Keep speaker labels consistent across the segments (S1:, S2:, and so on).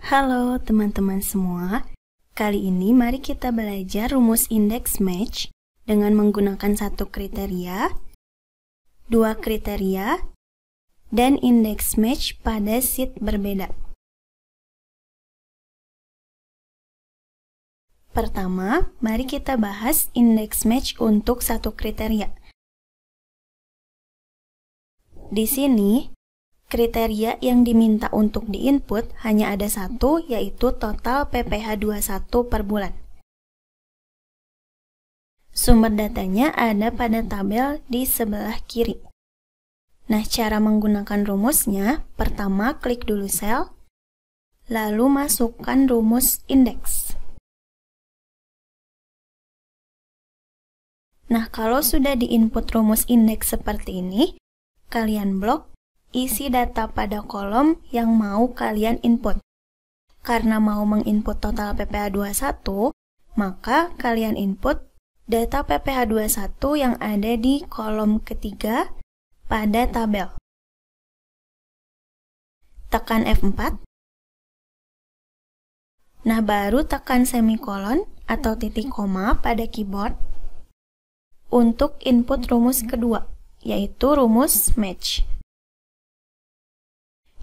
S1: Halo teman-teman semua, kali ini mari kita belajar rumus index match dengan menggunakan satu kriteria, dua kriteria, dan index match pada sheet berbeda. Pertama, mari kita bahas index match untuk satu kriteria. Di sini, kriteria yang diminta untuk diinput hanya ada satu, yaitu total PPh 21 per bulan. Sumber datanya ada pada tabel di sebelah kiri. Nah, cara menggunakan rumusnya, pertama klik dulu sel, lalu masukkan rumus indeks. Nah, kalau sudah diinput rumus indeks seperti ini, kalian blok isi data pada kolom yang mau kalian input. Karena mau menginput total PPh 21, maka kalian input data PPh 21 yang ada di kolom ketiga pada tabel. Tekan F4. Nah, baru tekan semikolon atau titik koma pada keyboard untuk input rumus kedua, yaitu rumus match.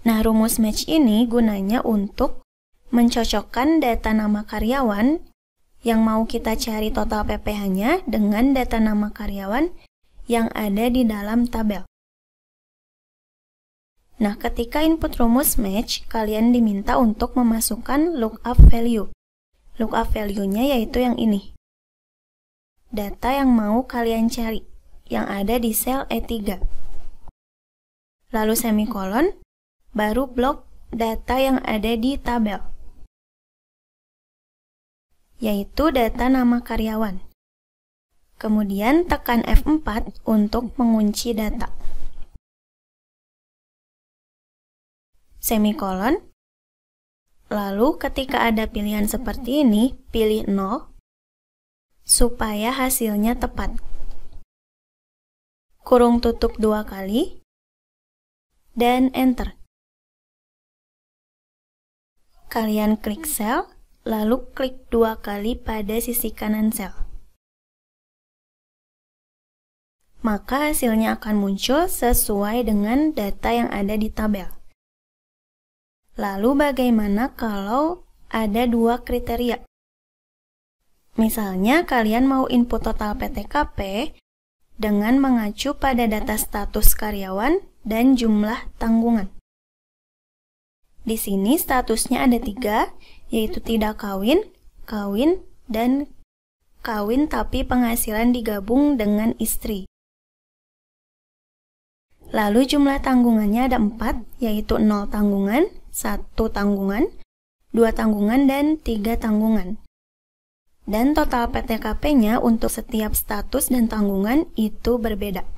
S1: Nah, rumus match ini gunanya untuk mencocokkan data nama karyawan yang mau kita cari total PPh-nya dengan data nama karyawan yang ada di dalam tabel. Nah, ketika input rumus match, kalian diminta untuk memasukkan lookup value. Lookup value-nya yaitu yang ini. Data yang mau kalian cari, yang ada di sel E3. Lalu semikolon, baru blok data yang ada di tabel, yaitu data nama karyawan. Kemudian tekan F4 untuk mengunci data. Semikolon. Lalu ketika ada pilihan seperti ini, pilih 0 supaya hasilnya tepat. Kurung tutup 2 kali dan enter. Kalian klik sel, lalu klik 2 kali pada sisi kanan sel. Maka hasilnya akan muncul sesuai dengan data yang ada di tabel. Lalu bagaimana kalau ada 2 kriteria? Misalnya kalian mau input total PTKP dengan mengacu pada data status karyawan dan jumlah tanggungan. Di sini statusnya ada 3, yaitu tidak kawin, kawin, dan kawin tapi penghasilan digabung dengan istri. Lalu jumlah tanggungannya ada 4, yaitu 0 tanggungan, 1 tanggungan, 2 tanggungan, dan 3 tanggungan. Dan total PTKP-nya untuk setiap status dan tanggungan itu berbeda.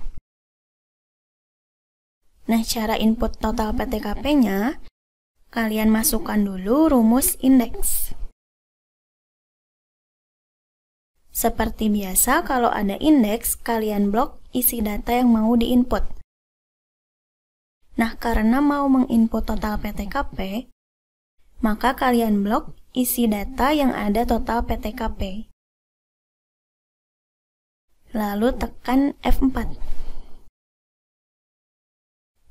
S1: Nah, cara input total PTKP-nya, kalian masukkan dulu rumus indeks. Seperti biasa, kalau ada indeks, kalian blok isi data yang mau diinput. Nah, karena mau menginput total PTKP, maka kalian blok isi data yang ada total PTKP. Lalu tekan F4.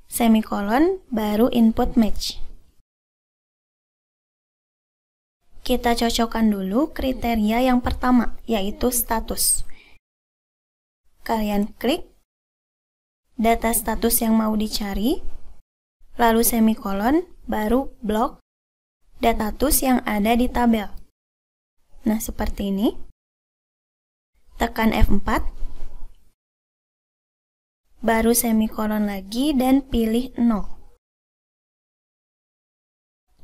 S1: Semikolon, baru input match. Kita cocokkan dulu kriteria yang pertama, yaitu status. Kalian klik data status yang mau dicari, lalu semikolon, baru blok data status yang ada di tabel. Nah, seperti ini. Tekan F4, baru semikolon lagi dan pilih 0.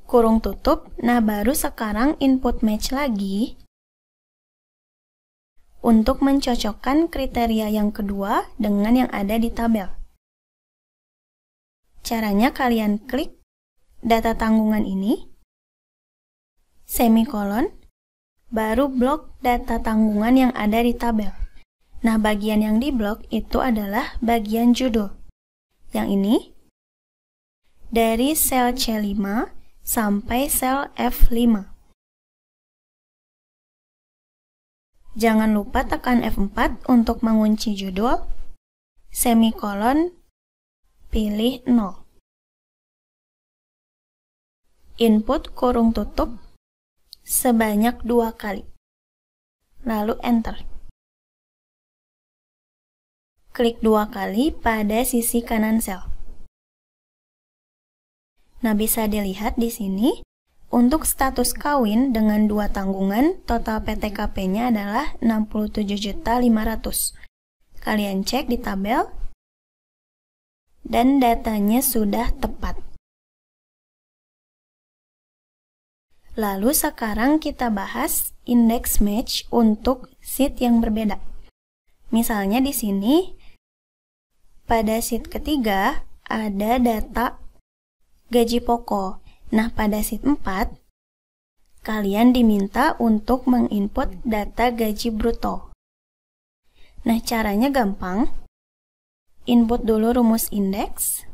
S1: Kurung tutup, nah baru sekarang input match lagi untuk mencocokkan kriteria yang kedua dengan yang ada di tabel. Caranya kalian klik data tanggungan ini, semikolon, baru blok data tanggungan yang ada di tabel. Nah, bagian yang diblok itu adalah bagian judul. Yang ini, dari sel C5 sampai sel F5. Jangan lupa tekan F4 untuk mengunci judul, semikolon, pilih 0. Input kurung tutup sebanyak 2 kali. Lalu Enter. Klik 2 kali pada sisi kanan sel. Nah, bisa dilihat di sini, untuk status kawin dengan 2 tanggungan, total PTKP-nya adalah 67.500.000. Kalian cek di tabel, dan datanya sudah tepat. Lalu sekarang kita bahas index match untuk sheet yang berbeda. Misalnya di sini, pada sheet ketiga ada data gaji pokok. Nah, pada sheet 4, kalian diminta untuk menginput data gaji bruto. Nah, caranya gampang. Input dulu rumus indeks.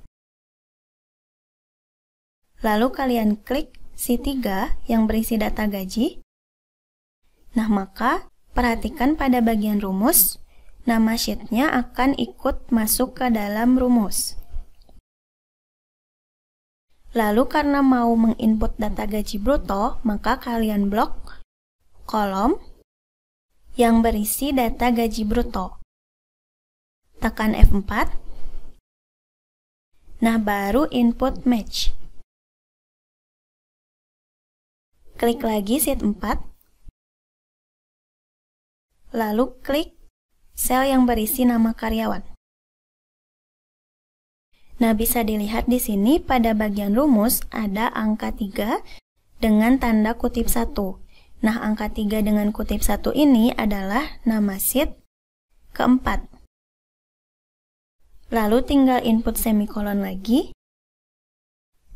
S1: Lalu kalian klik sheet 3 yang berisi data gaji. Nah, maka perhatikan pada bagian rumus, nama sheet-nya akan ikut masuk ke dalam rumus. Lalu karena mau menginput data gaji bruto, maka kalian blok kolom yang berisi data gaji bruto. Tekan F4. Nah, baru input match. Klik lagi sheet 4. Lalu klik sel yang berisi nama karyawan. Nah, bisa dilihat di sini pada bagian rumus ada angka 3 dengan tanda kutip 1. Nah, angka 3 dengan kutip 1 ini adalah nama sheet keempat. Lalu tinggal input semikolon lagi.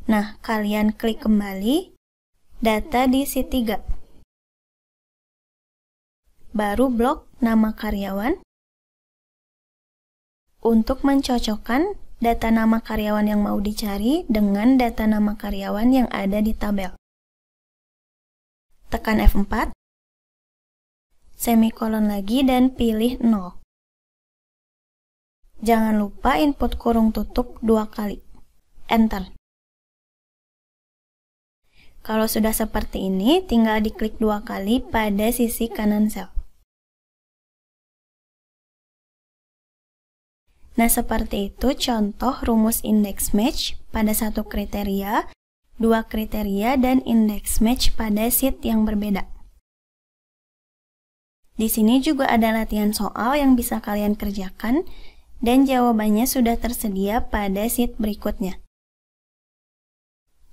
S1: Nah, kalian klik kembali data di sheet 3. Baru blok nama karyawan untuk mencocokkan data nama karyawan yang mau dicari dengan data nama karyawan yang ada di tabel. Tekan F4, semikolon lagi dan pilih 0. Jangan lupa input kurung tutup 2 kali. Enter. Kalau sudah seperti ini, tinggal diklik 2 kali pada sisi kanan sel. Nah, seperti itu contoh rumus index match pada 1 kriteria, 2 kriteria, dan index match pada sheet yang berbeda. Di sini juga ada latihan soal yang bisa kalian kerjakan, dan jawabannya sudah tersedia pada sheet berikutnya.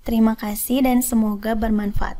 S1: Terima kasih dan semoga bermanfaat.